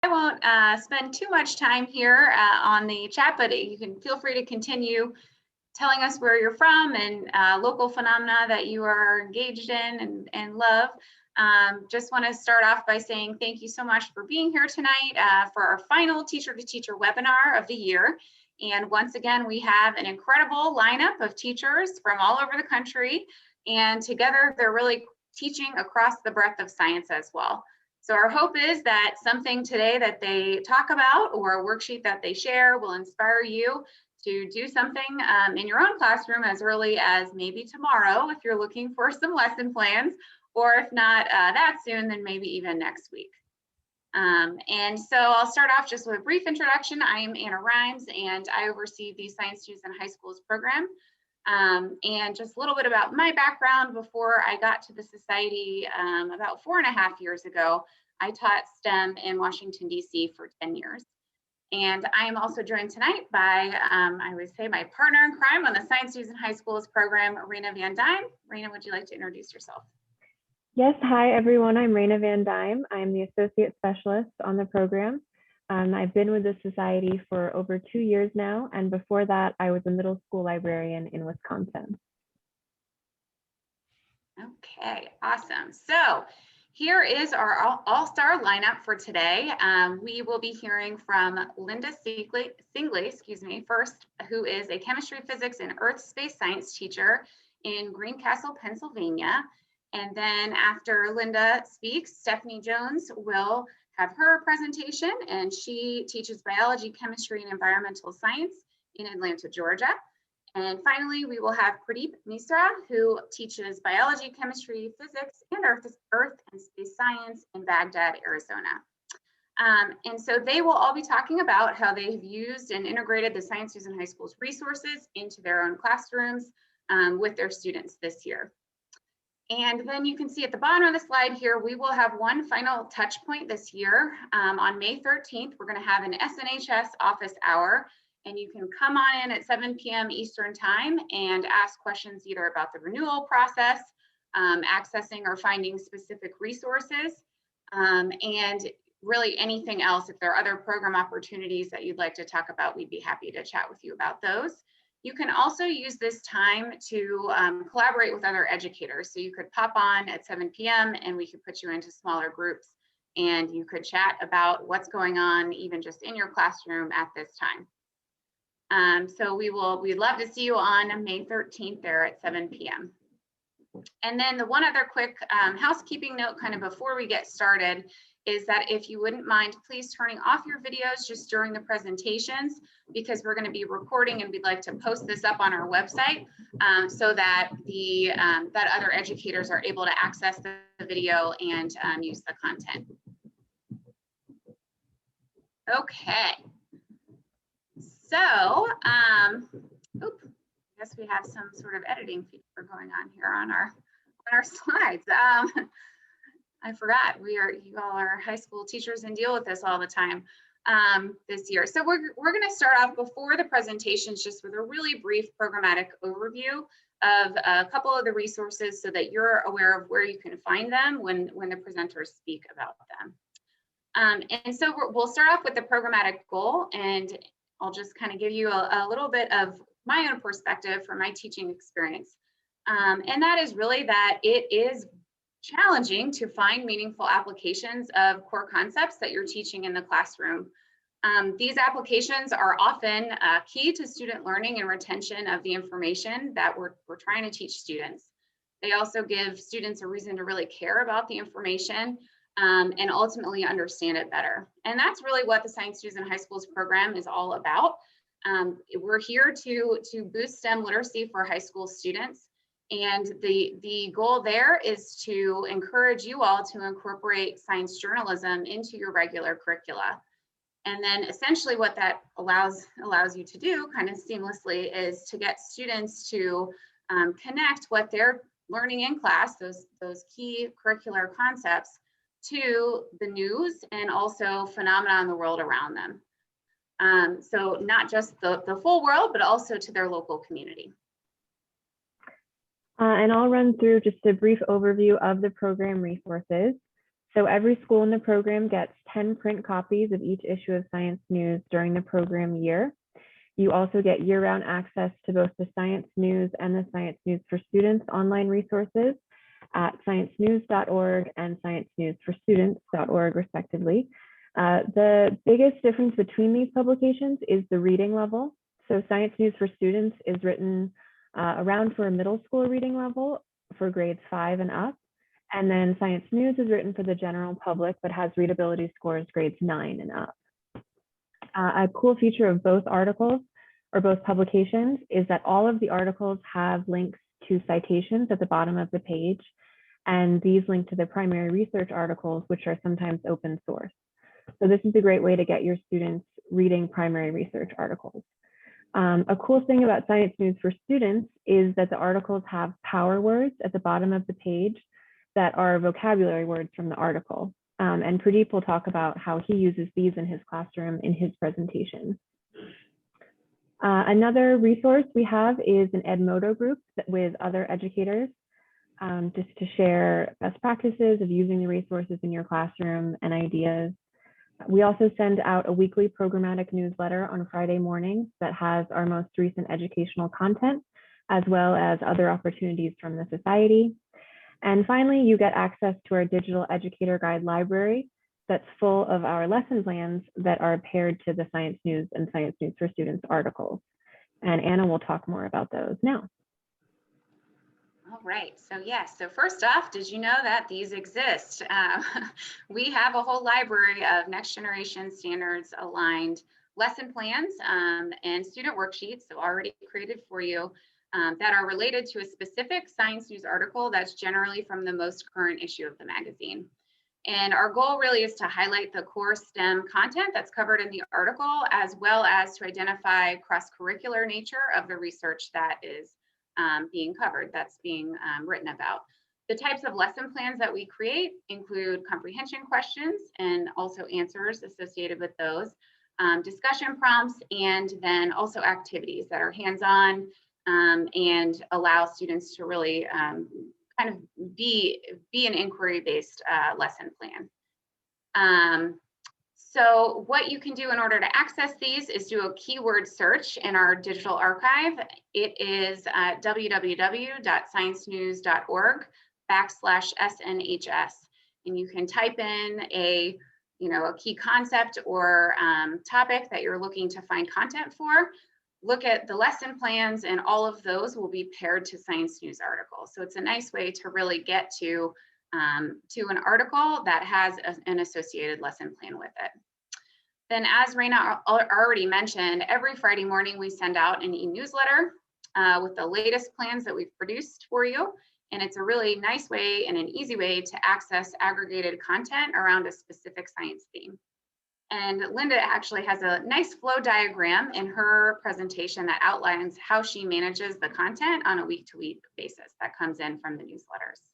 I won't spend too much time here on the chat, but you can feel free to continue telling us where you're from and local phenomena that you are engaged in and love. Just want to start off by saying thank you so much for being here tonight for our final Teacher to Teacher webinar of the year. And once again, we have an incredible lineup of teachers from all over the country, and together they're really teaching across the breadth of science as well. So our hope is that something today that they talk about or a worksheet that they share will inspire you to do something in your own classroom as early as maybe tomorrow if you're looking for some lesson plans, or if not that soon, then maybe even next week. And so I'll start off just with a brief introduction. I am Anna Rhymes, and I oversee the Science Students in High Schools program. And just a little bit about my background. Before I got to the Society about 4.5 years ago, I taught STEM in Washington, D.C. for 10 years. And I am also joined tonight by, I would say, my partner in crime on the Science Students in High Schools program, Raina Van Dyne. Raina, would you like to introduce yourself? Yes, hi everyone, I'm Raina Van Dyne. I'm the Associate Specialist on the program. I've been with the Society for over 2 years now, and before that, I was a middle school librarian in Wisconsin. Okay, awesome. So here is our all-star lineup for today. We will be hearing from Linda Singley, first, who is a chemistry, physics, and earth space science teacher in Greencastle, Pennsylvania. And then after Linda speaks, Stephanie Jones will have her presentation, and she teaches biology, chemistry, and environmental science in Atlanta, Georgia. And finally, we will have Pradip Misra, who teaches biology, chemistry, physics, and earth and space science in Baghdad, Arizona. And so they will all be talking about how they have used and integrated the Science Students in High Schools resources into their own classrooms with their students this year. And then you can see at the bottom of the slide here, we will have one final touch point this year. On May 13th, we're going to have an SNHS office hour, and you can come on in at 7 p.m. Eastern time and ask questions either about the renewal process, accessing or finding specific resources, and really anything else. If there are other program opportunities that you'd like to talk about, we'd be happy to chat with you about those. You can also use this time to collaborate with other educators. So you could pop on at 7 p.m. and we could put you into smaller groups, and you could chat about what's going on even just in your classroom at this time. So we'd love to see you on May 13th there at 7 p.m. And then the one other quick housekeeping note kind of before we get started is that if you wouldn't mind, please turning off your videos just during the presentations, because we're going to be recording and we'd like to post this up on our website so that that other educators are able to access the video and use the content. Okay. So, I guess we have some sort of editing feature going on here on our slides. I forgot you all are high school teachers and deal with this all the time this year. So we're going to start off before the presentations just with a really brief programmatic overview of a couple of the resources so that you're aware of where you can find them when the presenters speak about them. And so we'll start off with the programmatic goal, and I'll just kind of give you a little bit of my own perspective from my teaching experience. And that is really that it is challenging to find meaningful applications of core concepts that you're teaching in the classroom. These applications are often key to student learning and retention of the information that we're trying to teach students. They also give students a reason to really care about the information and ultimately understand it better. And that's really what the Science Students in High Schools program is all about. We're here to boost STEM literacy for high school students. And the goal there is to encourage you all to incorporate science journalism into your regular curricula. And then essentially what that allows you to do kind of seamlessly is to get students to connect what they're learning in class, those key curricular concepts, to the news and also phenomena in the world around them. So not just the full world, but also to their local community. And I'll run through just a brief overview of the program resources. So every school in the program gets 10 print copies of each issue of Science News during the program year. You also get year-round access to both the Science News and the Science News for Students online resources at sciencenews.org and sciencenewsforstudents.org, respectively. The biggest difference between these publications is the reading level. So Science News for Students is written around for a middle school reading level for grades 5 and up. And then Science News is written for the general public, but has readability scores grades 9 and up. A cool feature of both articles or both publications is that all of the articles have links to citations at the bottom of the page, and these link to the primary research articles, which are sometimes open source. So this is a great way to get your students reading primary research articles. A cool thing about Science News for Students is that the articles have power words at the bottom of the page that are vocabulary words from the article. And Pradip will talk about how he uses these in his classroom in his presentation. Another resource we have is an Edmodo group with other educators, just to share best practices of using the resources in your classroom and ideas. We also send out a weekly programmatic newsletter on Friday mornings that has our most recent educational content, as well as other opportunities from the Society. And finally, you get access to our digital educator guide library that's full of our lesson plans that are paired to the Science News and Science News for Students articles. And Anna will talk more about those now. All right, so yes, so first off, did you know that these exist? We have a whole library of next generation standards aligned lesson plans and student worksheets, so already created for you, that are related to a specific Science News article that's generally from the most current issue of the magazine. And our goal really is to highlight the core STEM content that's covered in the article, as well as to identify cross-curricular nature of the research that is being covered, that's being written about. The types of lesson plans that we create include comprehension questions and also answers associated with those, discussion prompts, and then also activities that are hands-on and allow students to really kind of be an inquiry-based lesson plan. So what you can do in order to access these is do a keyword search in our digital archive. It is www.sciencenews.org/SNHS. And you can type in a key concept or topic that you're looking to find content for. Look at the lesson plans, and all of those will be paired to Science News articles. So it's a nice way to really get to an article that has an associated lesson plan with it. Then, as Raina already mentioned, every Friday morning we send out an e-newsletter with the latest plans that we've produced for you. And it's a really nice way and an easy way to access aggregated content around a specific science theme. And Linda actually has a nice flow diagram in her presentation that outlines how she manages the content on a week-to-week basis that comes in from the newsletters.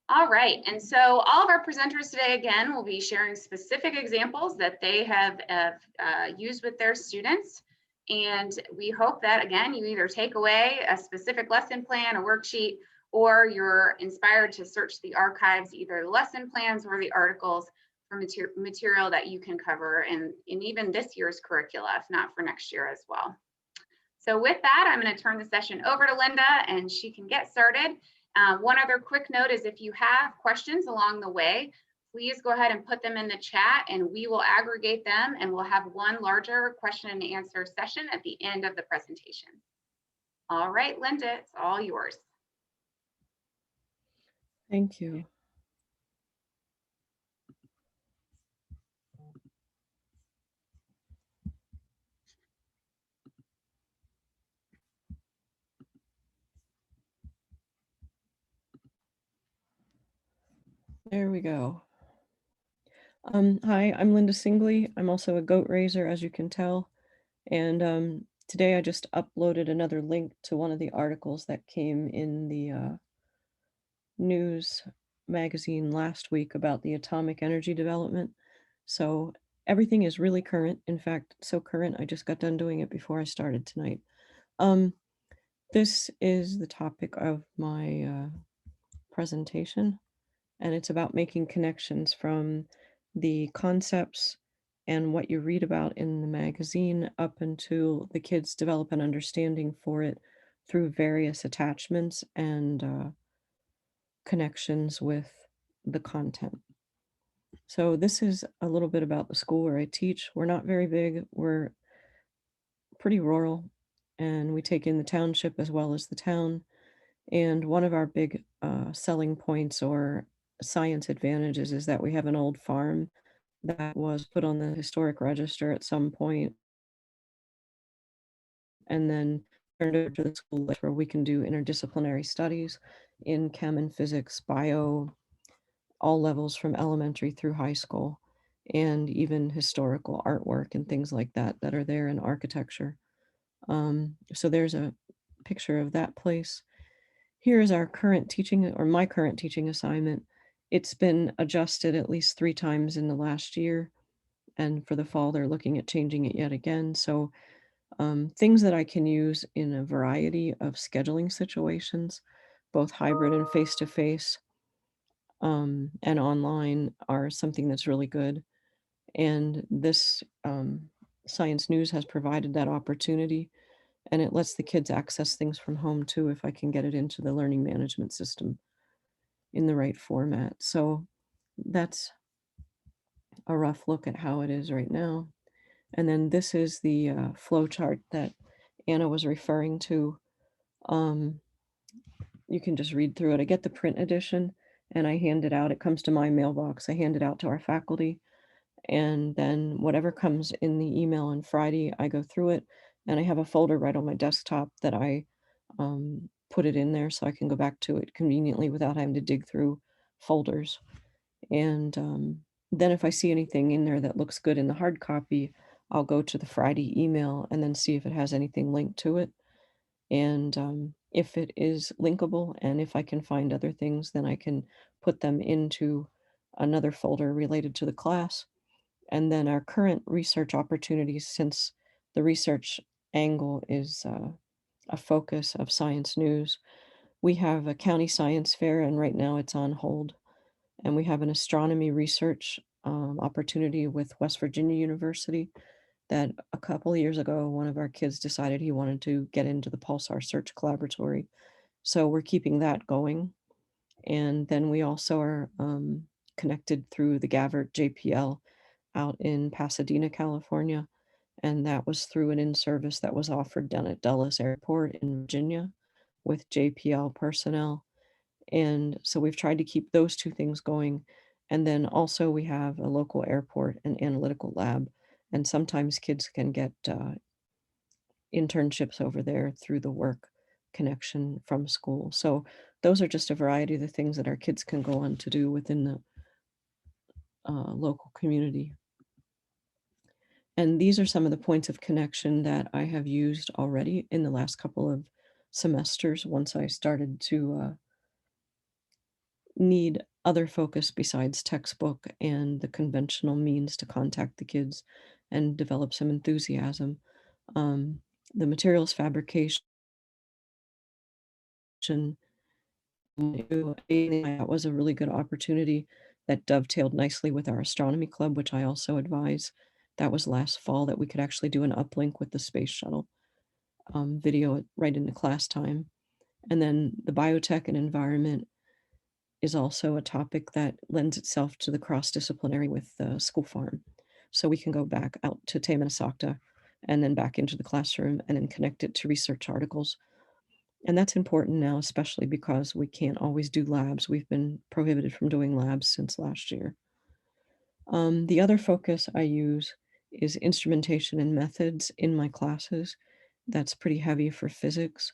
All right, and so all of our presenters today, again, will be sharing specific examples that they have used with their students. And we hope that, again, you either take away a specific lesson plan, a worksheet, or you're inspired to search the archives, either the lesson plans or the articles for material that you can cover in even this year's curricula, if not for next year as well. So with that, I'm going to turn the session over to Linda and she can get started. One other quick note is if you have questions along the way, please go ahead and put them in the chat and we will aggregate them and we'll have one larger question and answer session at the end of the presentation. All right, Linda, it's all yours. Thank you. There we go. Hi, I'm Linda Singley. I'm also a goat raiser, as you can tell. And today I just uploaded another link to one of the articles that came in the news magazine last week about the atomic energy development. So everything is really current. In fact, so current, I just got done doing it before I started tonight. This is the topic of my presentation. And it's about making connections from the concepts and what you read about in the magazine up until the kids develop an understanding for it through various attachments and connections with the content. So this is a little bit about the school where I teach. We're not very big. We're pretty rural, and we take in the township as well as the town. And one of our big selling points or science advantages is that we have an old farm that was put on the historic register at some point and then turned over to the school where we can do interdisciplinary studies in chem and physics, bio, all levels from elementary through high school, and even historical artwork and things like that that are there in architecture. So there's a picture of that place. Here is our current teaching, or my current teaching assignment. It's been adjusted at least 3 times in the last year, and for the fall, they're looking at changing it yet again. So things that I can use in a variety of scheduling situations, both hybrid and face-to-face, and online are something that's really good. And this Science News has provided that opportunity, and it lets the kids access things from home too if I can get it into the learning management system in the right format. So that's a rough look at how it is right now. And then this is the flow chart that Anna was referring to. Um, you can just read through it. I get the print edition and I hand it out. It comes to my mailbox. I hand it out to our faculty. And then whatever comes in the email on Friday, I go through it and I have a folder right on my desktop that I put it in there so I can go back to it conveniently without having to dig through folders. And then if I see anything in there that looks good in the hard copy, I'll go to the Friday email and then see if it has anything linked to it. And if it is linkable and if I can find other things, then I can put them into another folder related to the class. And then our current research opportunities, since the research angle is a focus of Science News, we have a county science fair, and right now it's on hold. And we have an astronomy research opportunity with West Virginia University that a couple of years ago, one of our kids decided he wanted to get into the Pulsar Search Collaboratory. So we're keeping that going. And then we also are connected through the Gavirt JPL out in Pasadena, California. And that was through an in-service that was offered down at Dulles Airport in Virginia with JPL personnel. And so we've tried to keep those two things going. And then also we have a local airport and analytical lab. And sometimes kids can get internships over there through the work connection from school. So those are just a variety of the things that our kids can go on to do within the local community. And these are some of the points of connection that I have used already in the last couple of semesters once I started to need other focus besides textbook and the conventional means to contact the kids and develop some enthusiasm. The materials fabrication that was a really good opportunity that dovetailed nicely with our astronomy club, which I also advise. That was last fall that we could actually do an uplink with the space shuttle video right into class time. And then the biotech and environment is also a topic that lends itself to the cross-disciplinary with the school farm. So we can go back out to Tamanasakta and then back into the classroom and then connect it to research articles. And that's important now, especially because we can't always do labs. We've been prohibited from doing labs since last year. The other focus I use is instrumentation and methods in my classes. That's pretty heavy for physics.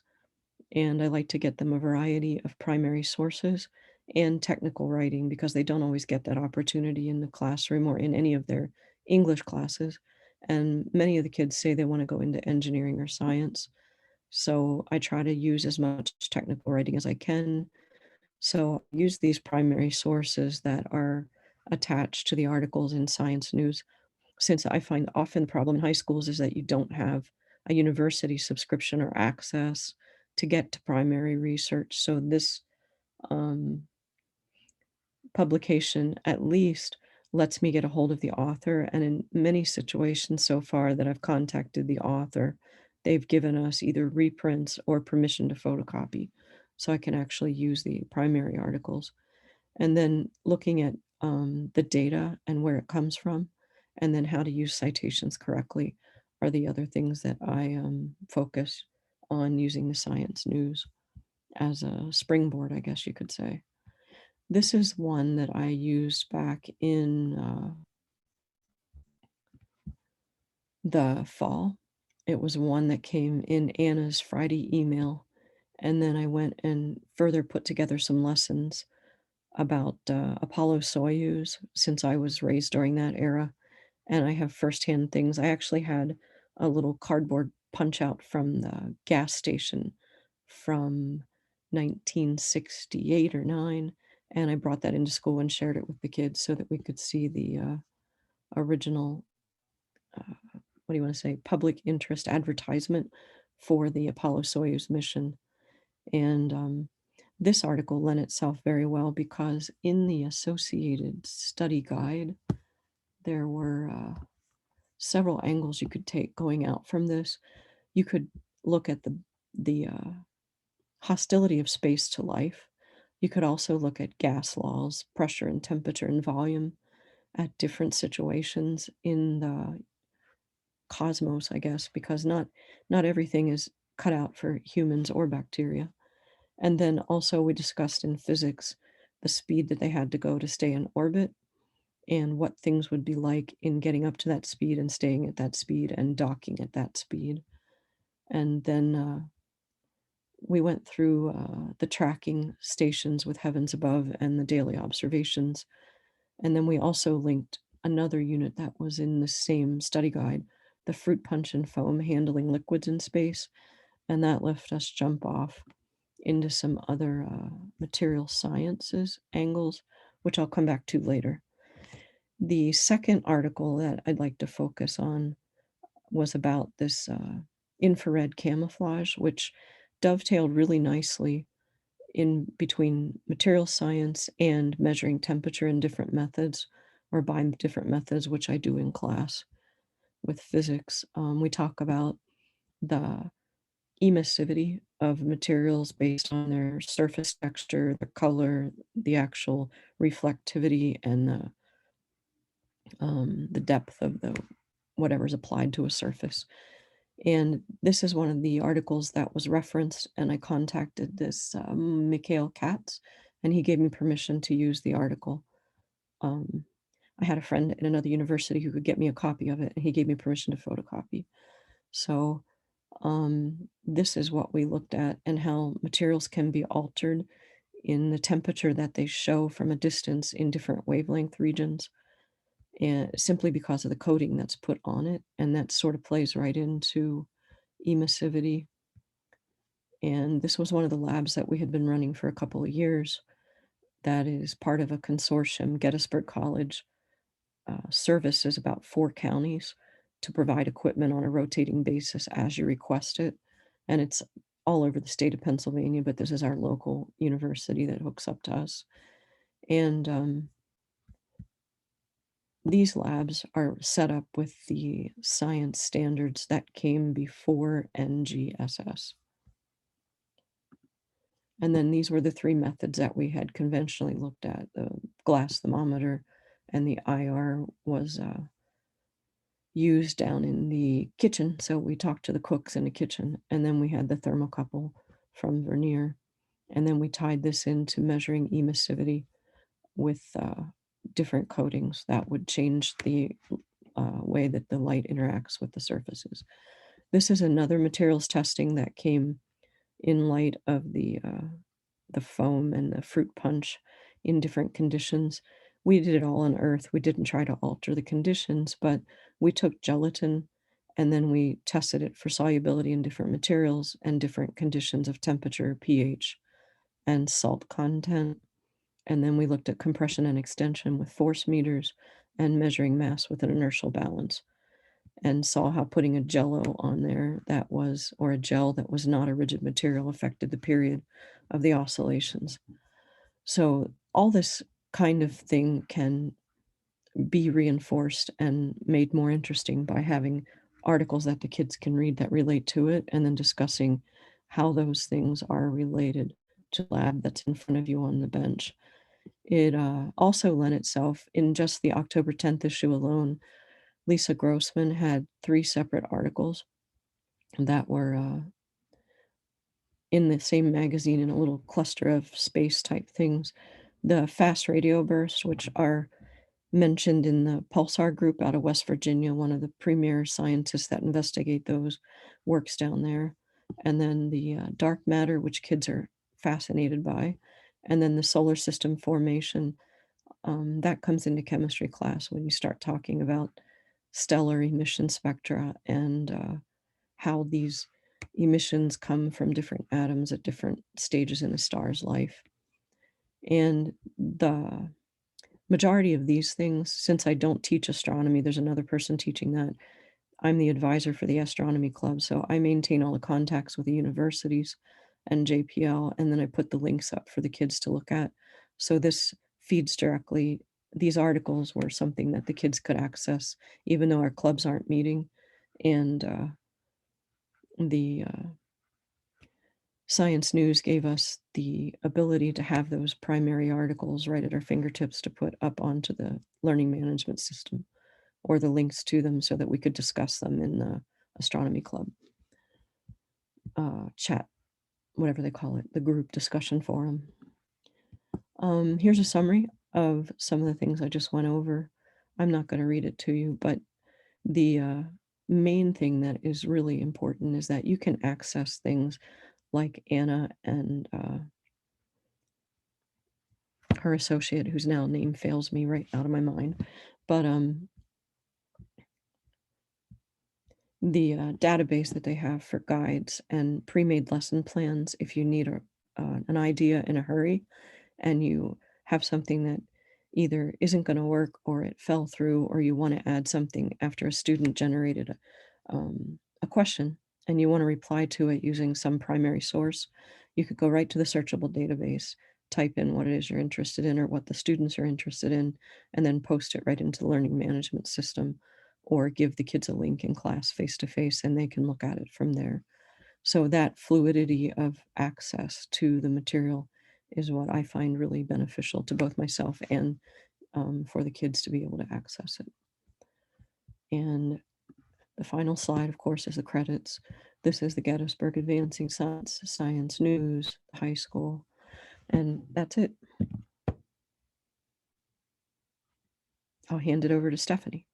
And I like to get them a variety of primary sources and technical writing because they don't always get that opportunity in the classroom or in any of their English classes. And many of the kids say they want to go into engineering or science. So I try to use as much technical writing as I can. So I use these primary sources that are attached to the articles in Science News, since I find often the problem in high schools is that you don't have a university subscription or access to get to primary research. So this publication at least lets me get a hold of the author. And in many situations so far that I've contacted the author, they've given us either reprints or permission to photocopy. So I can actually use the primary articles. And then looking at the data and where it comes from, and then how to use citations correctly are the other things that I focus on using the science news as a springboard, I guess you could say. This is one that I used back in the fall. It was one that came in Anna's Friday email. And then I went and further put together some lessons about Apollo Soyuz, since I was raised during that era. And I have firsthand things. I actually had a little cardboard punch out from the gas station from 1968 or 9. And I brought that into school and shared it with the kids so that we could see the original, what do you want to say, public interest advertisement for the Apollo Soyuz mission. And this article lent itself very well because in the associated study guide, there were several angles you could take going out from this. You could look at the hostility of space to life. You could also look at gas laws, pressure and temperature and volume at different situations in the cosmos, I guess, because not everything is cut out for humans or bacteria. And then also we discussed in physics the speed that they had to go to stay in orbit and what things would be like in getting up to that speed and staying at that speed and docking at that speed. And then we went through the tracking stations with Heavens Above and the daily observations. And then we also linked another unit that was in the same study guide, the fruit punch and foam handling liquids in space. And that left us jump off into some other material sciences angles, which I'll come back to later. The second article that I'd like to focus on was about this infrared camouflage, which dovetailed really nicely in between material science and measuring temperature in different methods or by different methods, which I do in class with physics. We talk about the emissivity of materials based on their surface texture, the color, the actual reflectivity, and the depth of the whatever's applied to a surface. And this is one of the articles that was referenced, and I contacted this Mikhail Katz, and he gave me permission to use the article. I had a friend in another university who could get me a copy of it, and he gave me permission to photocopy. So this is what we looked at and how materials can be altered in the temperature that they show from a distance in different wavelength regions, and simply because of the coating that's put on it. And that sort of plays right into emissivity. And this was one of the labs that we had been running for a couple of years. That is part of a consortium. Gettysburg College services about 4 counties to provide equipment on a rotating basis as you request it. And it's all over the state of Pennsylvania, but this is our local university that hooks up to us. And these labs are set up with the science standards that came before NGSS. And then these were the 3 methods that we had conventionally looked at. The glass thermometer and the IR was used down in the kitchen. So we talked to the cooks in the kitchen, and then we had the thermocouple from Vernier. And then we tied this into measuring emissivity with different coatings that would change the way that the light interacts with the surfaces. This is another materials testing that came in light of the foam and the fruit punch in different conditions. We did it all on Earth. We didn't try to alter the conditions, but we took gelatin and then we tested it for solubility in different materials and different conditions of temperature, pH, and salt content. And then we looked at compression and extension with force meters and measuring mass with an inertial balance, and saw how putting a jello on there that was, or a gel that was not a rigid material, affected the period of the oscillations. So all this kind of thing can be reinforced and made more interesting by having articles that the kids can read that relate to it, and then discussing how those things are related to the lab that's in front of you on the bench. It also lent itself, in just the October 10th issue alone, Lisa Grossman had 3 separate articles that were in the same magazine in a little cluster of space type things. The fast radio bursts, which are mentioned in the Pulsar group out of West Virginia, one of the premier scientists that investigate those works down there. And then the dark matter, which kids are fascinated by. And then the solar system formation, that comes into chemistry class when you start talking about stellar emission spectra and how these emissions come from different atoms at different stages in a star's life. And the majority of these things, since I don't teach astronomy, there's another person teaching that. I'm the advisor for the astronomy club, so I maintain all the contacts with the universities and JPL, and then I put the links up for the kids to look at. So this feeds directly. These articles were something that the kids could access, even though our clubs aren't meeting. And the Science News gave us the ability to have those primary articles right at our fingertips to put up onto the learning management system, or the links to them, so that we could discuss them in the astronomy club chat, whatever they call it, the group discussion forum. Here's a summary of some of the things I just went over. I'm not going to read it to you, but the main thing that is really important is that you can access things like Anna and her associate, whose now name fails me right out of my mind, but the database that they have for guides and pre-made lesson plans, if you need an idea in a hurry and you have something that either isn't going to work, or it fell through, or you want to add something after a student generated a question and you want to reply to it using some primary source, you could go right to the searchable database, type in what it is you're interested in or what the students are interested in, and then post it right into the learning management system, or give the kids a link in class face to face and they can look at it from there. So that fluidity of access to the material is what I find really beneficial to both myself and for the kids to be able to access it. And the final slide, of course, is the credits. This is the Gettysburg Advancing Science News, high school, and that's it. I'll hand it over to Stephanie.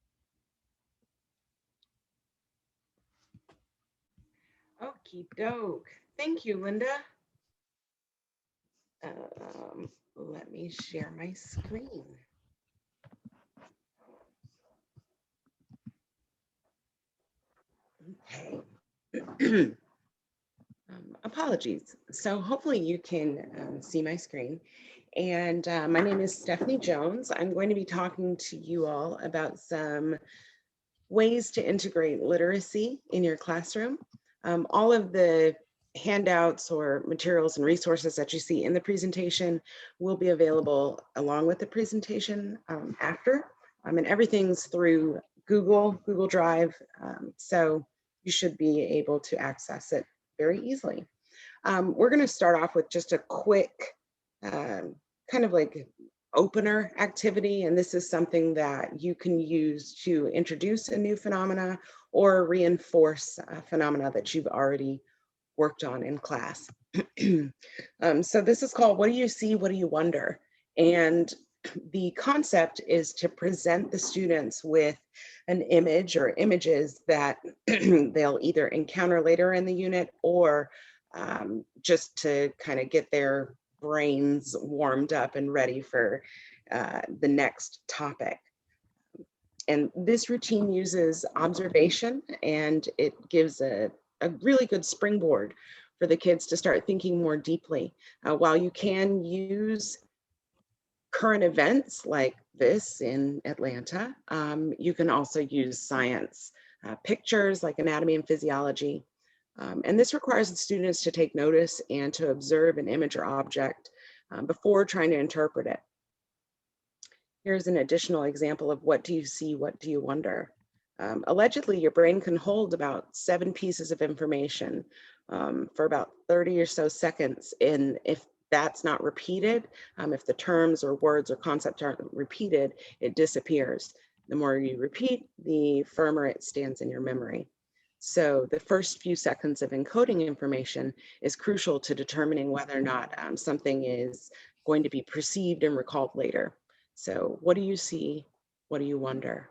Okie doke. Thank you, Linda. Let me share my screen. Okay. Apologies. So hopefully you can see my screen. And my name is Stephanie Jones. I'm going to be talking to you all about some ways to integrate literacy in your classroom. All of the handouts or materials and resources that you see in the presentation will be available along with the presentation after. And everything's through Google Drive. So you should be able to access it very easily. We're going to start off with just a quick kind of like opener activity, and this is something that you can use to introduce a new phenomena or reinforce a phenomena that you've already worked on in class. So this is called, what do you see, what do you wonder? And the concept is to present the students with an image or images that they'll either encounter later in the unit, or just to kind of get their brains warmed up and ready for the next topic. And this routine uses observation, and it gives a really good springboard for the kids to start thinking more deeply. While you can use current events like this in Atlanta, you can also use science pictures like anatomy and physiology. And this requires the students to take notice and to observe an image or object before trying to interpret it. Here's an additional example of what do you see, what do you wonder? Allegedly, your brain can hold about 7 pieces of information for about 30 or so seconds. And if that's not repeated, if the terms or words or concepts aren't repeated, it disappears. The more you repeat, the firmer it stands in your memory. So the first few seconds of encoding information is crucial to determining whether or not something is going to be perceived and recalled later. So what do you see? What do you wonder?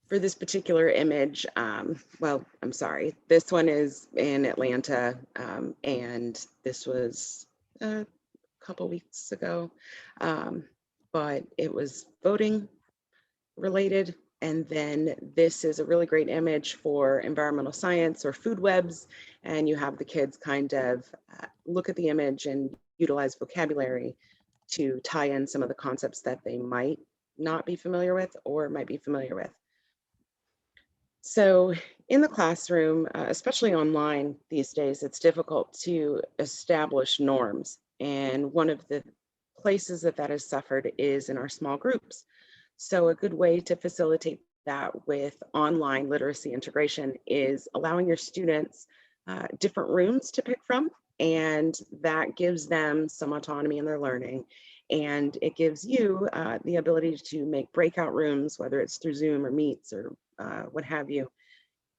For this particular image, well, I'm sorry, this one is in Atlanta, and this was a couple weeks ago, but it was voting related. And then this is a really great image for environmental science or food webs, and you have the kids kind of look at the image and utilize vocabulary to tie in some of the concepts that they might not be familiar with or might be familiar with. So in the classroom, especially online these days, it's difficult to establish norms. And one of the places that has suffered is in our small groups. So a good way to facilitate that with online literacy integration is allowing your students different rooms to pick from, and that gives them some autonomy in their learning. And it gives you the ability to make breakout rooms, whether it's through Zoom or Meets or what have you.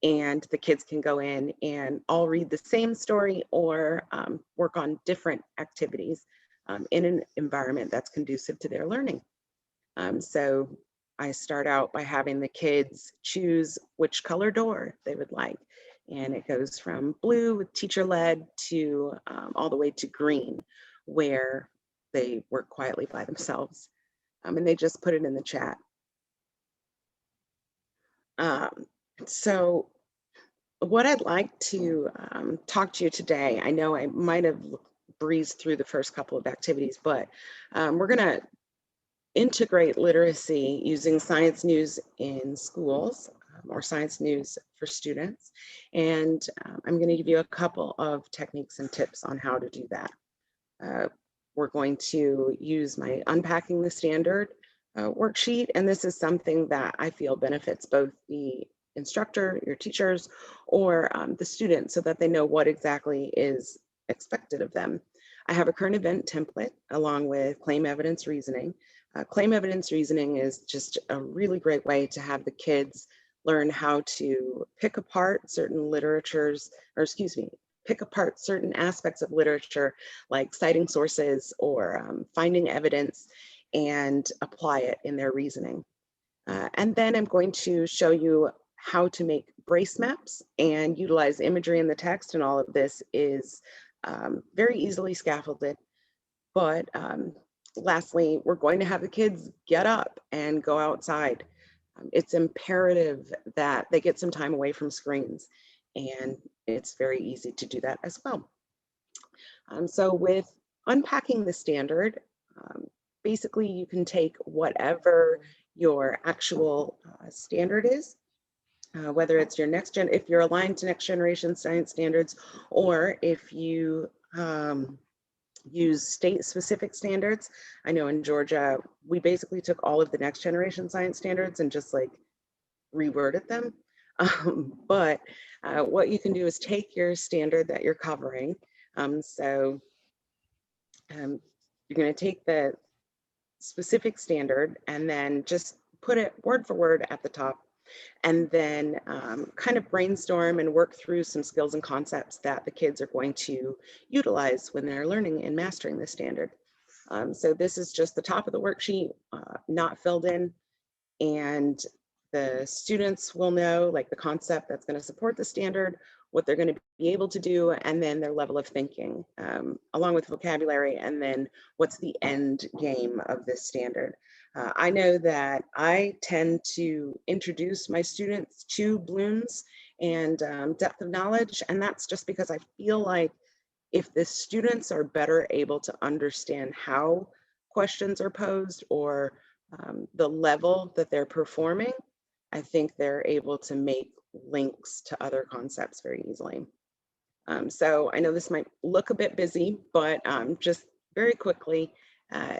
And the kids can go in and all read the same story or work on different activities in an environment that's conducive to their learning. So I start out by having the kids choose which color door they would like. And it goes from blue with teacher-led to all the way to green, where they work quietly by themselves. And they just put it in the chat. So what I'd like to talk to you today, I know I might have breezed through the first couple of activities, but we're gonna integrate literacy using science news in schools or science news for students. And I'm gonna give you a couple of techniques and tips on how to do that. We're going to use my Unpacking the Standard worksheet, and this is something that I feel benefits both the instructor, your teachers, or the students, so that they know what exactly is expected of them. I have a current event template along with claim evidence reasoning. Claim evidence reasoning is just a really great way to have the kids learn how to pick apart certain literatures, or excuse me, pick apart certain aspects of literature, like citing sources or finding evidence, and apply it in their reasoning. And then I'm going to show you how to make brace maps and utilize imagery in the text. And all of this is very easily scaffolded. But lastly, we're going to have the kids get up and go outside. It's imperative that they get some time away from screens, and it's very easy to do that as well. So with Unpacking the Standard, basically you can take whatever your actual standard is, whether it's your next gen, if you're aligned to next generation science standards, or if you use state specific standards. I know in Georgia, we basically took all of the next generation science standards and just like reworded them. But what you can do is take your standard that you're covering. So you're going to take the specific standard and then just put it word for word at the top, and then kind of brainstorm and work through some skills and concepts that the kids are going to utilize when they're learning and mastering the standard. So this is just the top of the worksheet, not filled in, and the students will know like the concept that's going to support the standard, what they're going to be able to do, and then their level of thinking, along with vocabulary, and then what's the end game of this standard. I know that I tend to introduce my students to Bloom's and depth of knowledge, and that's just because I feel like if the students are better able to understand how questions are posed or the level that they're performing, I think they're able to make links to other concepts very easily. So I know this might look a bit busy, but just very quickly,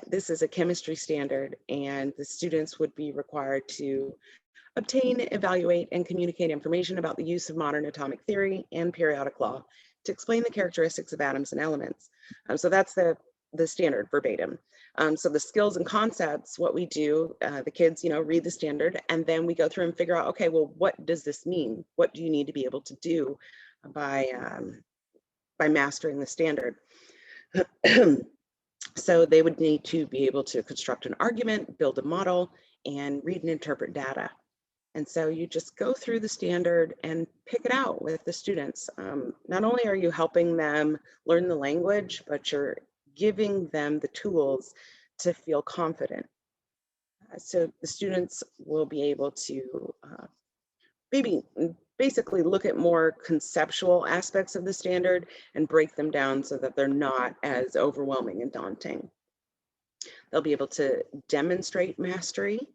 This is a chemistry standard, and the students would be required to obtain, evaluate, and communicate information about the use of modern atomic theory and periodic law to explain the characteristics of atoms and elements. So that's the standard verbatim. So the skills and concepts, what we do, the kids, read the standard, and then we go through and figure out, okay, well, what does this mean? What do you need to be able to do by mastering the standard? So they would need to be able to construct an argument, build a model, and read and interpret data. And so you just go through the standard and pick it out with the students. Not only are you helping them learn the language, but you're giving them the tools to feel confident. So the students will be able to basically look at more conceptual aspects of the standard and break them down so that they're not as overwhelming and daunting. They'll be able to demonstrate mastery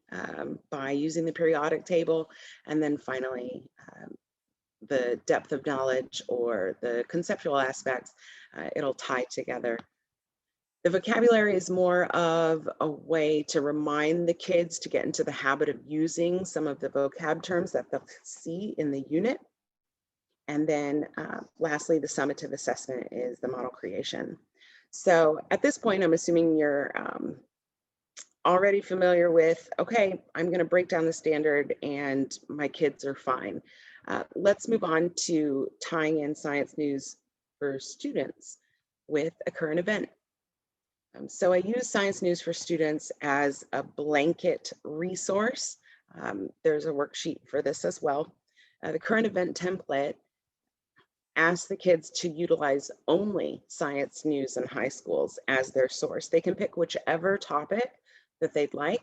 by using the periodic table, and then finally the depth of knowledge or the conceptual aspects, it'll tie together. The vocabulary is more of a way to remind the kids to get into the habit of using some of the vocab terms that they'll see in the unit. And then lastly, the summative assessment is the model creation. So at this point, I'm assuming you're already familiar with, okay, I'm going to break down the standard and my kids are fine. Let's move on to tying in science news for students with a current event. So I use science news for students as a blanket resource. There's a worksheet for this as well. The current event template asks the kids to utilize only science news in high schools as their source. They can pick whichever topic that they'd like.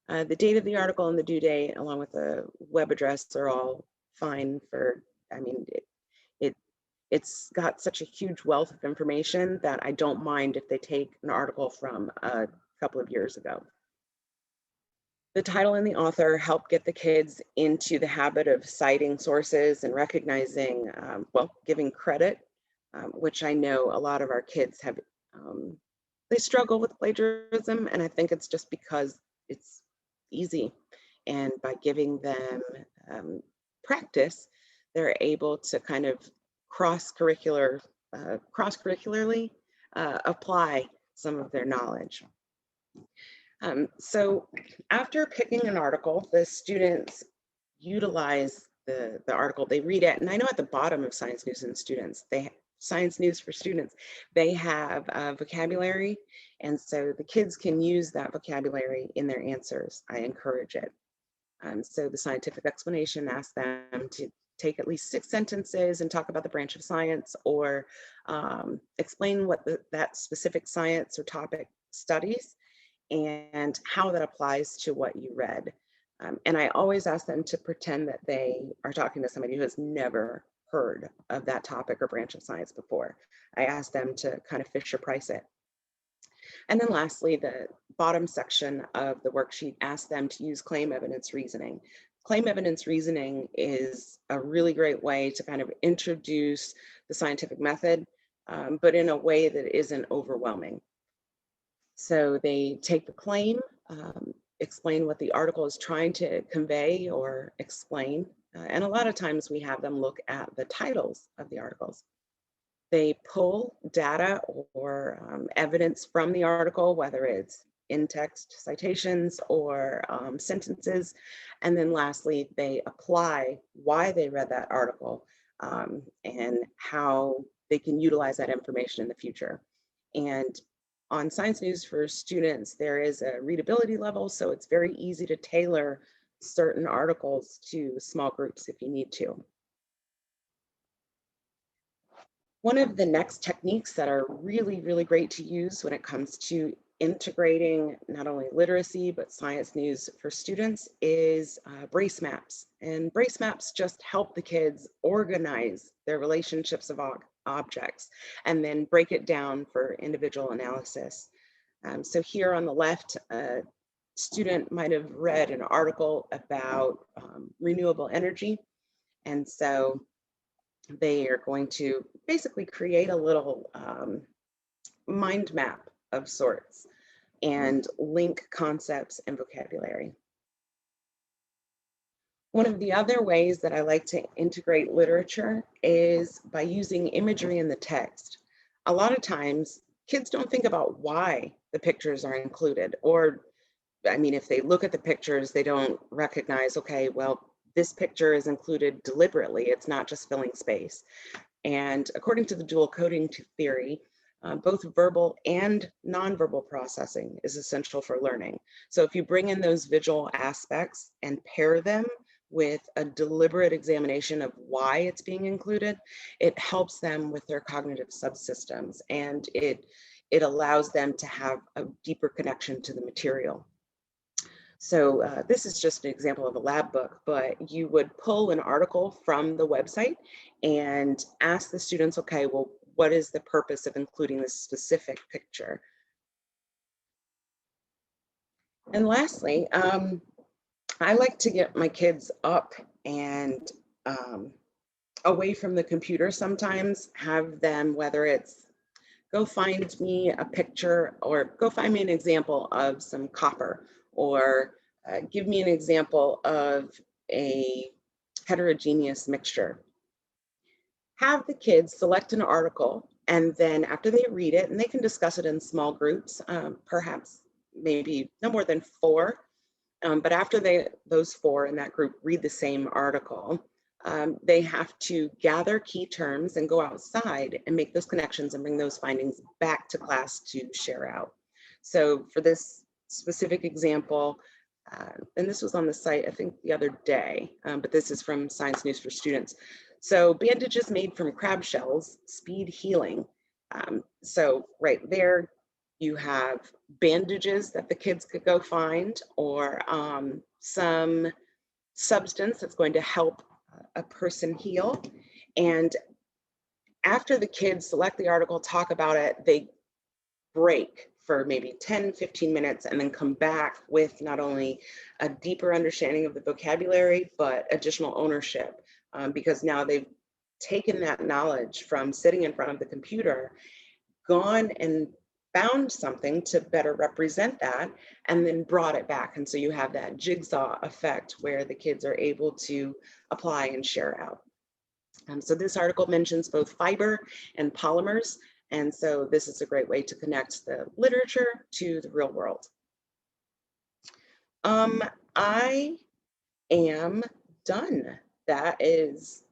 The date of the article and the due date, along with the web address, are all fine for, it's got such a huge wealth of information that I don't mind if they take an article from a couple of years ago. The title and the author help get the kids into the habit of citing sources and recognizing, giving credit, which I know a lot of our kids have, they struggle with plagiarism, and I think it's just because it's easy. And by giving them practice, they're able to kind of cross-curricularly apply some of their knowledge. So after picking an article, the students utilize the article, they read it, and I know at the bottom of Science News and Students, Science News for Students, they have vocabulary, and so the kids can use that vocabulary in their answers. I encourage it. So the scientific explanation asks them to take at least 6 sentences and talk about the branch of science, or explain what that specific science or topic studies and how that applies to what you read. And I always ask them to pretend that they are talking to somebody who has never heard of that topic or branch of science before. I ask them to kind of Fisher Price it. And then lastly, the bottom section of the worksheet asks them to use claim evidence reasoning. Claim evidence reasoning is a really great way to kind of introduce the scientific method, but in a way that isn't overwhelming. So they take the claim, explain what the article is trying to convey or explain, and a lot of times we have them look at the titles of the articles. They pull data or evidence from the article, whether it's in-text citations or sentences. And then lastly, they apply why they read that article and how they can utilize that information in the future. And on Science News for Students, there is a readability level, so it's very easy to tailor certain articles to small groups if you need to. One of the next techniques that are really, really great to use when it comes to integrating not only literacy, but science news for students is brace maps. And brace maps just help the kids organize their relationships of objects and then break it down for individual analysis. So here on the left, a student might have read an article about renewable energy. And so they are going to basically create a little mind map of sorts. and link concepts and vocabulary. One of the other ways that I like to integrate literature is by using imagery in the text. A lot of times, kids don't think about why the pictures are included, or, I mean, if they look at the pictures, they don't recognize, okay, well, this picture is included deliberately. It's not just filling space. And according to the dual coding theory, both verbal and nonverbal processing is essential for learning. So if you bring in those visual aspects and pair them with a deliberate examination of why it's being included, it helps them with their cognitive subsystems, and it allows them to have a deeper connection to the material. So this is just an example of a lab book, but you would pull an article from the website and ask the students, okay, well, what is the purpose of including this specific picture? And lastly, I like to get my kids up and away from the computer sometimes, have them, whether it's go find me a picture or go find me an example of some copper, or give me an example of a heterogeneous mixture. Have the kids select an article, and then after they read it, and they can discuss it in small groups, perhaps maybe no more than 4, but after those 4 in that group read the same article, they have to gather key terms and go outside and make those connections and bring those findings back to class to share out. So for this specific example, and this was on the site, I think the other day, but this is from Science News for Students. So bandages made from crab shells, speed healing. So right there, you have bandages that the kids could go find, or some substance that's going to help a person heal. And after the kids select the article, talk about it, they break for maybe 10, 15 minutes and then come back with not only a deeper understanding of the vocabulary, but additional ownership, because now they've taken that knowledge from sitting in front of the computer, gone and found something to better represent that, and then brought it back. And so you have that jigsaw effect where the kids are able to apply and share out. So this article mentions both fiber and polymers. And so this is a great way to connect the literature to the real world. I am done. That's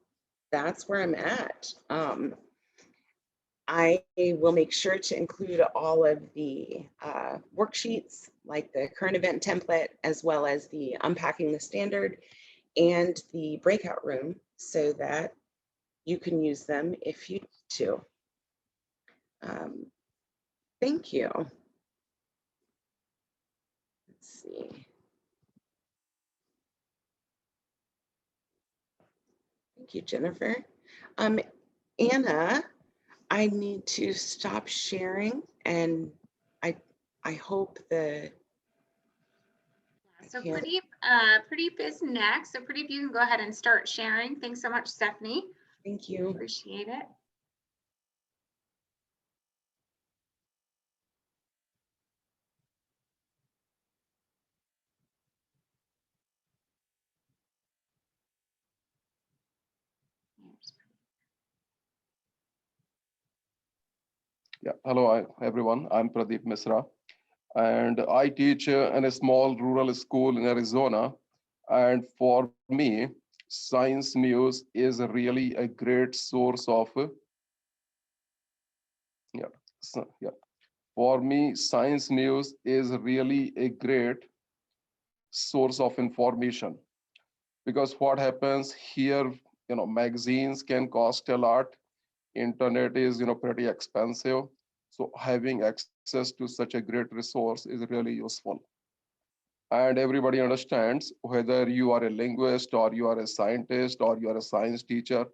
where I'm at. I will make sure to include all of the worksheets, like the current event template, as well as the Unpacking the Standard and the Breakout Room, so that you can use them if you need to. Thank you. Let's see. Thank you, Jennifer. Anna, I need to stop sharing, and I hope the. So Pradip is next. So Pradip, you can go ahead and start sharing. Thanks so much, Stephanie. Thank you. Appreciate it. Yeah, hello everyone. I'm Pradip Misra, and I teach in a small rural school in Arizona. And for me, science news is really a great source of For me, science news is really a great source of information, because what happens here, magazines can cost a lot. Internet is, pretty expensive. So having access to such a great resource is really useful. And everybody understands, whether you are a linguist or you are a scientist or you are a science teacher,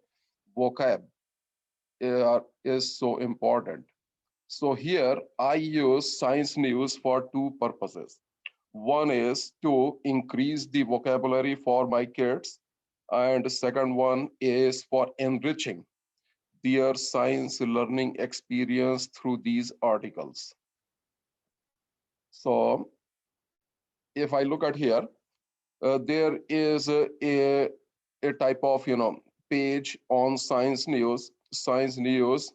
vocab is so important. So here I use science news for 2 purposes. One is to increase the vocabulary for my kids, and the second one is for enriching their science learning experience through these articles. So if I look at here, there is a type of, page on Science News. Science News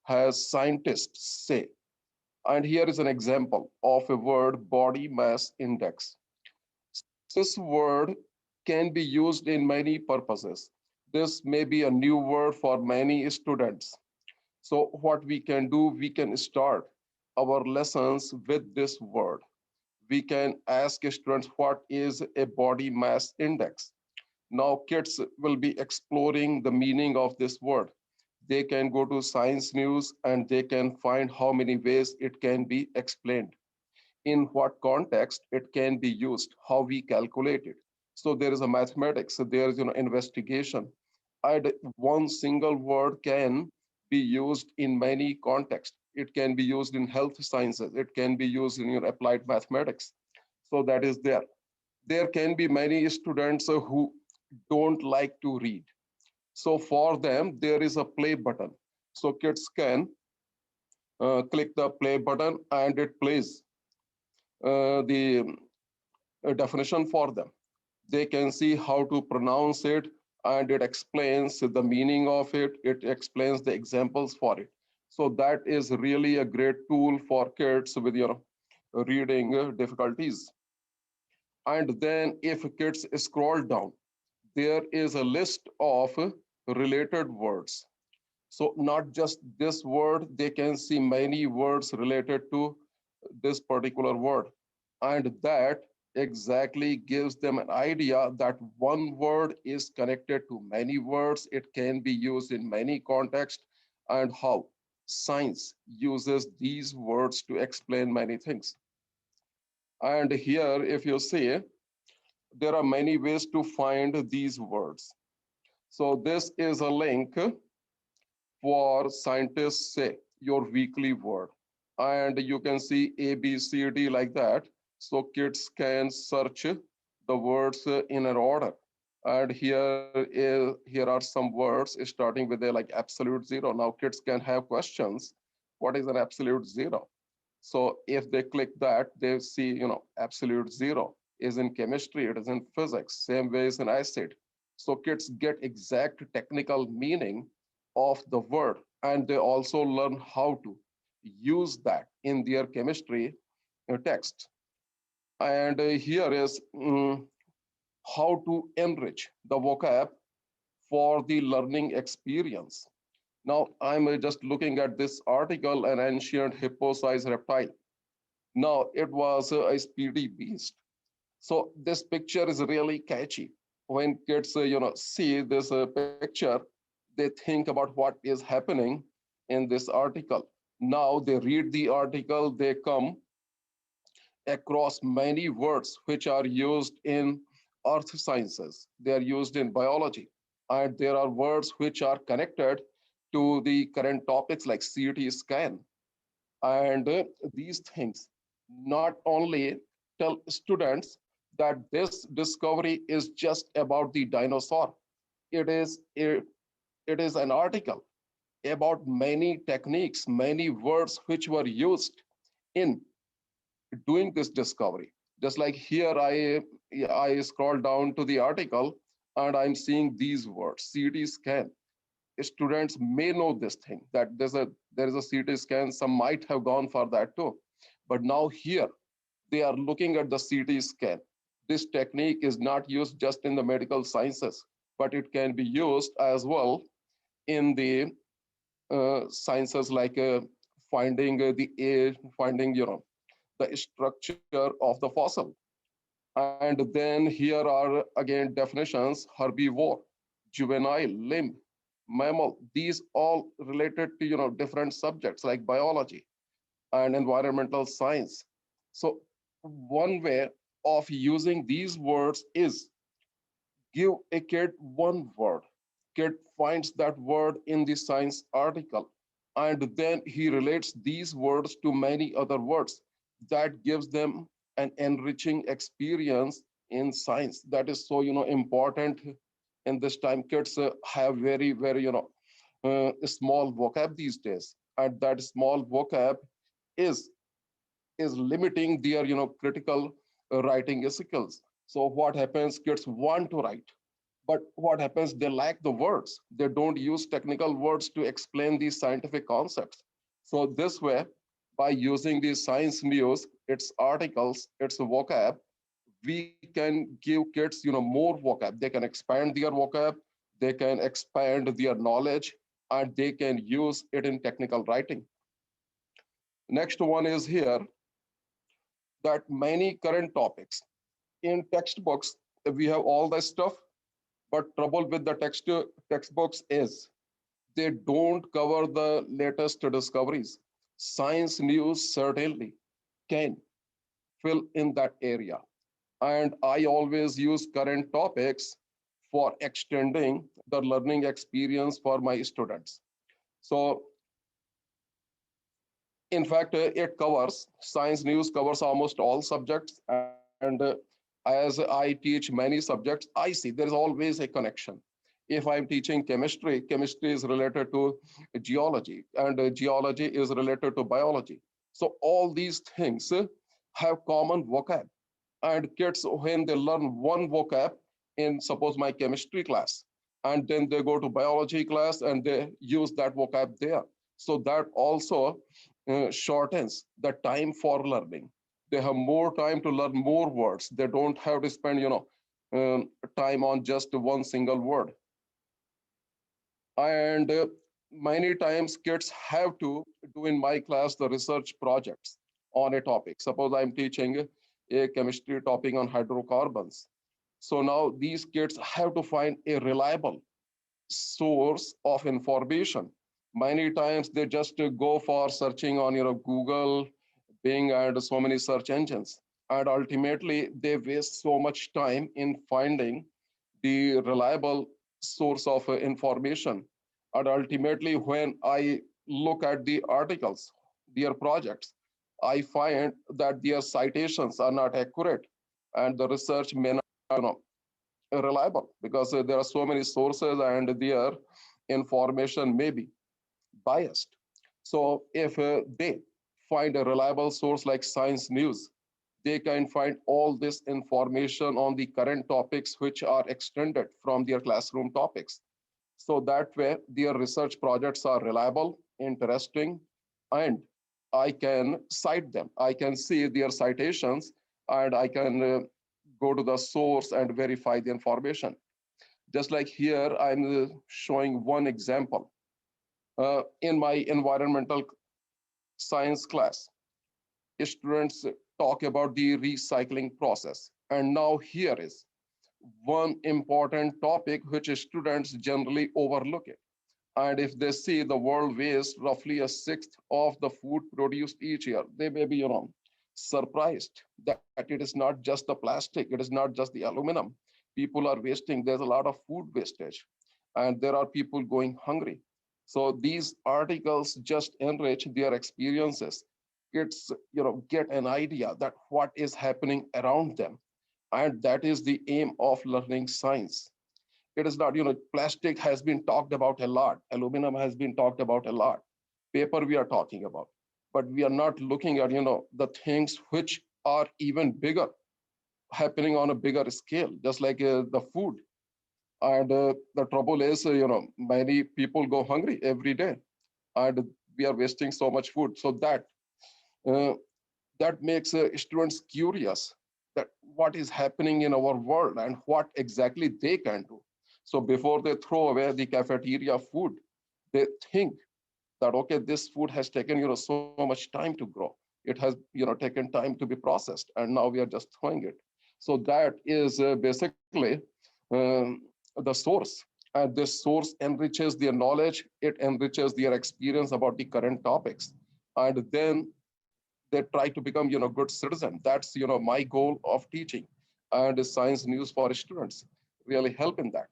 has scientists say, and here is an example of a word, body mass index. This word can be used in many purposes. This may be a new word for many students. So what we can do, we can start our lessons with this word. We can ask students what is a body mass index. Now kids will be exploring the meaning of this word. They can go to Science News and they can find how many ways it can be explained, in what context it can be used, how we calculate it. So there is a mathematics, so there is investigation. And one single word can be used in many contexts. It can be used in health sciences. It can be used in applied mathematics. So that is there. There can be many students who don't like to read. So for them, there is a play button. So kids can click the play button and it plays the definition for them. They can see how to pronounce it and it explains the meaning of it. It explains the examples for it. So that is really a great tool for kids with your reading difficulties. And then if kids scroll down, there is a list of related words. So not just this word, they can see many words related to this particular word. And that exactly gives them an idea that one word is connected to many words. It can be used in many contexts, and how science uses these words to explain many things. And here, if you see, there are many ways to find these words. So this is a link for scientists say your weekly word. And you can see A, B, C, D like that. So kids can search the words in an order. And here are some words starting with a like absolute zero. Now kids can have questions. What is an absolute zero? So if they click that, they see, absolute zero is in chemistry, it is in physics, same way as in acid. So kids get exact technical meaning of the word, and they also learn how to use that in their chemistry text. And here is how to enrich the vocab for the learning experience. Now, I'm just looking at this article, an ancient hippo-sized reptile. Now, it was a speedy beast. So this picture is really catchy. When kids, see this picture, they think about what is happening in this article. Now they read the article, they come across many words which are used in earth sciences. They are used in biology. And there are words which are connected to the current topics like CT scan. And these things not only tell students that this discovery is just about the dinosaur. It is an article about many techniques, many words which were used in doing this discovery. Just like here, I scroll down to the article and I'm seeing these words, CT scan. Students may know this thing, that there is a CT scan. Some might have gone for that too. But now here, they are looking at the CT scan. This technique is not used just in the medical sciences, but it can be used as well in the sciences like finding the structure of the fossil. And then here are again definitions: herbivore, juvenile, limb, mammal. These all related to different subjects like biology and environmental science. So one way of using these words is give a kid one word. Kid finds that word in the science article, and then he relates these words to many other words. That gives them an enriching experience in science. That is so important in this time. Kids have very very small vocab these days, and that small vocab is is limiting their, critical writing skills. So what happens, kids want to write, but what happens, they lack the words. They don't use technical words to explain these scientific concepts. So this way, by using these science news, its articles, its vocab, we can give kids, more vocab. They can expand their vocab, they can expand their knowledge, and they can use it in technical writing. Next one is here that many current topics in textbooks, we have all the stuff, but trouble with the textbooks is they don't cover the latest discoveries. Science news certainly can fill in that area. And I always use current topics for extending the learning experience for my students. So in fact, science news covers almost all subjects. And as I teach many subjects, I see there is always a connection. If I'm teaching chemistry, chemistry is related to geology, and geology is related to biology. So all these things have common vocab. And kids, when they learn one vocab in, suppose, my chemistry class, and then they go to biology class and they use that vocab there. So that also shortens the time for learning. They have more time to learn more words. They don't have to spend, time on just one single word. And many times kids have to do in my class the research projects on a topic. Suppose I'm teaching a chemistry topic on hydrocarbons. So now these kids have to find a reliable source of information. Many times they just go for searching on Google, Bing, and so many search engines. And ultimately, they waste so much time in finding the reliable source of information. And ultimately, when I look at the articles, their projects, I find that their citations are not accurate and the research may not be reliable because there are so many sources and their information may be biased. So if they find a reliable source like science news, they can find all this information on the current topics which are extended from their classroom topics. So that way their research projects are reliable, interesting, and I can cite them. I can see their citations and I can go to the source and verify the information. Just like here, I'm showing one example. In my environmental science class, students talk about the recycling process. And now here is one important topic which students generally overlook it. And if they see the world waste roughly a sixth of the food produced each year, they may be, surprised that it is not just the plastic, it is not just the aluminum. People are wasting, there's a lot of food wastage, and there are people going hungry. So these articles just enrich their experiences. Kids, get an idea that what is happening around them. And that is the aim of learning science. It is not, plastic has been talked about a lot. Aluminum has been talked about a lot. Paper we are talking about. But we are not looking at, the things which are even bigger, happening on a bigger scale, just like the food. And the trouble is, many people go hungry every day. And we are wasting so much food. So that makes students curious that what is happening in our world and what exactly they can do. So before they throw away the cafeteria food, they think that, okay, this food has taken, so much time to grow. It has, taken time to be processed, and now we are just throwing it. So that is basically the source. And this source enriches their knowledge. It enriches their experience about the current topics. And then they try to become, good citizen. That's, my goal of teaching. And science news for students really help in that.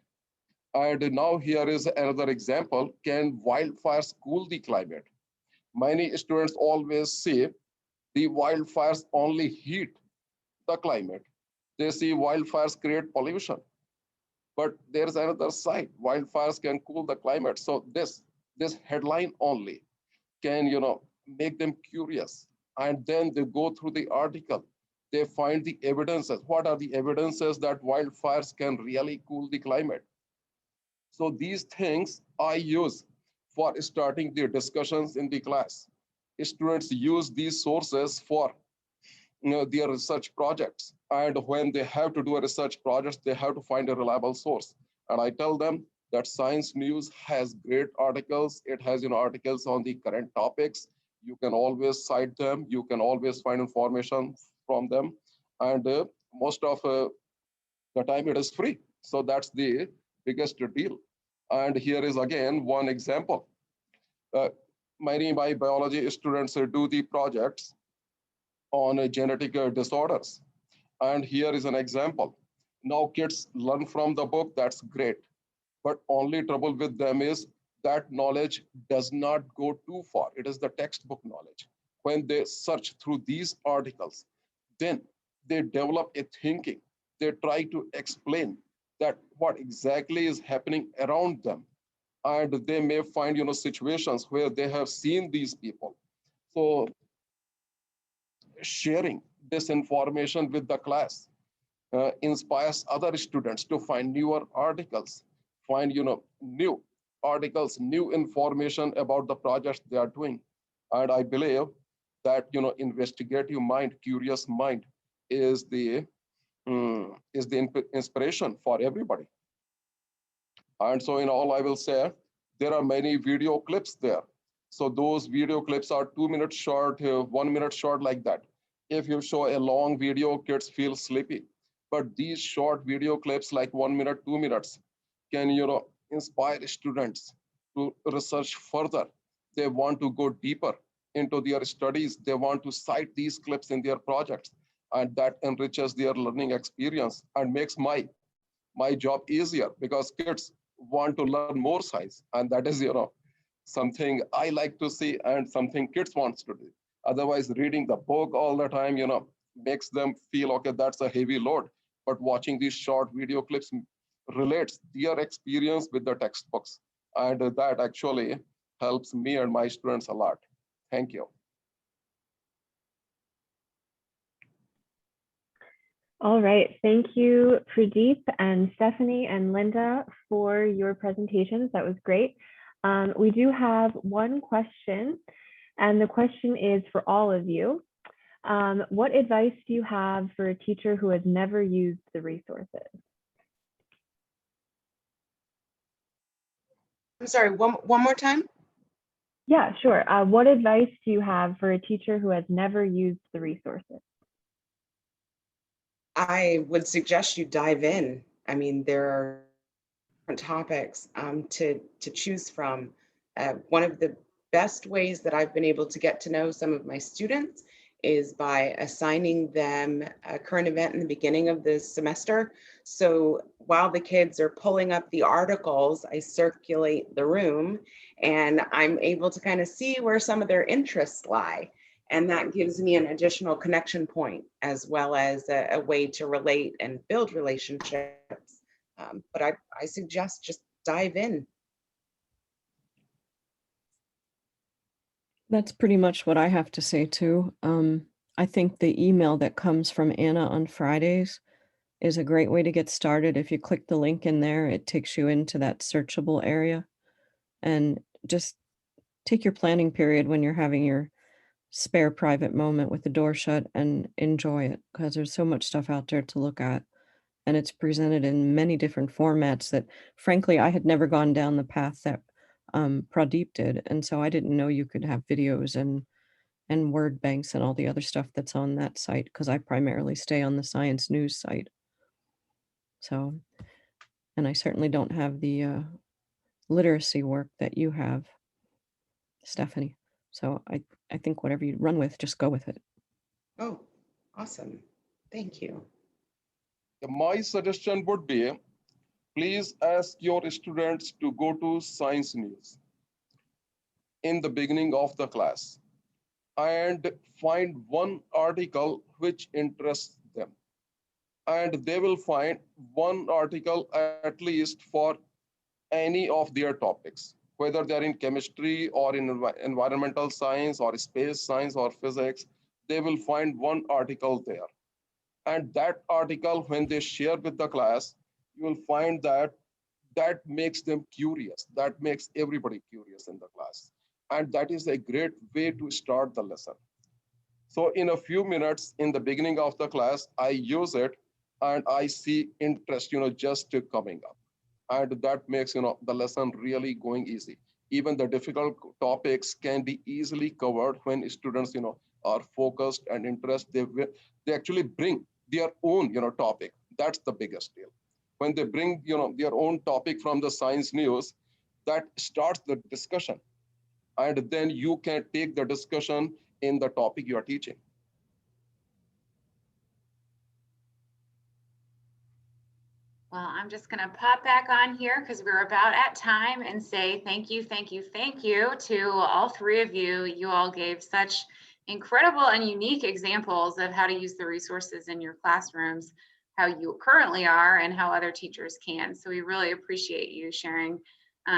And now here is another example. Can wildfires cool the climate? Many students always say the wildfires only heat the climate. They see wildfires create pollution. But there's another side. Wildfires can cool the climate. So this headline only can, make them curious and then they go through the article. They find the evidences. What are the evidences that wildfires can really cool the climate? So these things I use for starting the discussions in the class. Students use these sources for their research projects. And when they have to do a research project, they have to find a reliable source. And I tell them that Science News has great articles. It has articles on the current topics. You can always cite them. You can always find information from them. And most of the time it is free. So that's the biggest deal. And here is again one example. Many of my biology students do the projects on genetic disorders. And here is an example. Now kids learn from the book, that's great. But only trouble with them is that knowledge does not go too far. It is the textbook knowledge. When they search through these articles, then they develop a thinking. They try to explain that what exactly is happening around them. And they may find situations where they have seen these people. So sharing this information with the class inspires other students to find newer articles, find new articles, new information about the projects they are doing. And I believe that investigative mind, curious mind is the inspiration for everybody. And so in all, I will say there are many video clips there. So those video clips are 2 minutes short, 1 minute short, like that. If you show a long video, kids feel sleepy. But these short video clips, like 1 minute, 2 minutes, can inspire students to research further. They want to go deeper into their studies. They want to cite these clips in their projects, and that enriches their learning experience and makes my job easier, because kids want to learn more science, and that is something I like to see and something kids wants to do. Otherwise, reading the book all the time makes them feel, okay, that's a heavy load. But watching these short video clips relates their experience with the textbooks, and that actually helps me and my students a lot. Thank you. All right, thank you, Pradip and Stephanie and Linda, for your presentations. That was great. We do have one question, and the question is for all of you. What advice do you have for a teacher who has never used the resources? I'm sorry, one more time? Yeah, sure. What advice do you have for a teacher who has never used the resources? I would suggest you dive in. I mean, there are different topics to choose from. One of the best ways that I've been able to get to know some of my students is by assigning them a current event in the beginning of the semester. So while the kids are pulling up the articles, I circulate the room and I'm able to kind of see where some of their interests lie. And that gives me an additional connection point, as well as a way to relate and build relationships. But I suggest just dive in. That's pretty much what I have to say too. I think the email that comes from Anna on Fridays is a great way to get started. If you click the link in there, it takes you into that searchable area. And just take your planning period when you're having your spare private moment with the door shut and enjoy it, because there's so much stuff out there to look at. And it's presented in many different formats that, frankly, I had never gone down the path that Pradip did. And so I didn't know you could have videos and word banks and all the other stuff that's on that site, because I primarily stay on the Science News site. So, and I certainly don't have the literacy work that you have, Stephanie. So I think whatever you run with, just go with it. Oh, awesome. Thank you. My suggestion would be, please ask your students to go to Science News in the beginning of the class and find one article which interests them. And they will find one article at least for any of their topics, whether they're in chemistry or in environmental science or space science or physics they will find one article there. And that article, when they share with the class, you will find that that makes them curious. That makes everybody curious in the class. And that is a great way to start the lesson. So in a few minutes in the beginning of the class, I use it and I see interest, just coming up. And that makes, the lesson really going easy. Even the difficult topics can be easily covered when students, are focused and interested. They actually bring their own, topic. That's the biggest deal. When they bring, their own topic from the science news, that starts the discussion. And then you can take the discussion in the topic you are teaching. Well, I'm just going to pop back on here because we're about at time and say thank you to all three of you. You all gave such incredible and unique examples of how to use the resources in your classrooms, how you currently are, and how other teachers can. So we really appreciate you sharing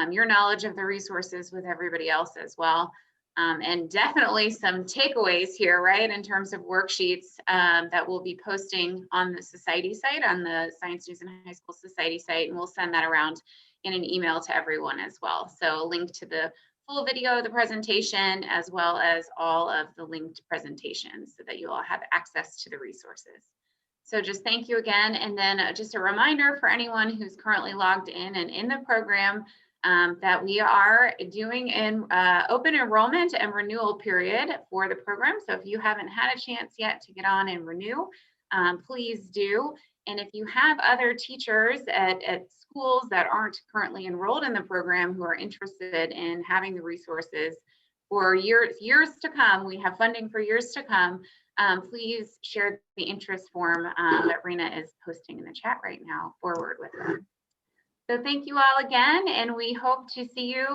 your knowledge of the resources with everybody else as well. And definitely some takeaways here, right, in terms of worksheets that we'll be posting on the society site, on the Science News and High School Society site, and we'll send that around in an email to everyone as well. So a link to the full video of the presentation, as well as all of the linked presentations so that you all have access to the resources. So just thank you again. And then just a reminder for anyone who's currently logged in and in the program, that we are doing an open enrollment and renewal period for the program. So if you haven't had a chance yet to get on and renew, please do. And if you have other teachers at schools that aren't currently enrolled in the program who are interested in having the resources for years to come, we have funding for years to come, please share the interest form that Rena is posting in the chat right now forward with them. So thank you all again, and we hope to see you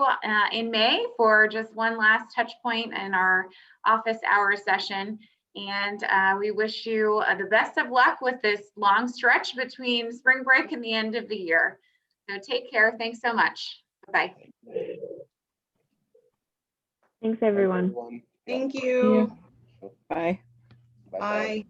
in May for just one last touch point in our office hour session. And we wish you the best of luck with this long stretch between spring break and the end of the year. So take care. Thanks so much. Bye-bye. Thanks, everyone. Thank you. Bye. Bye.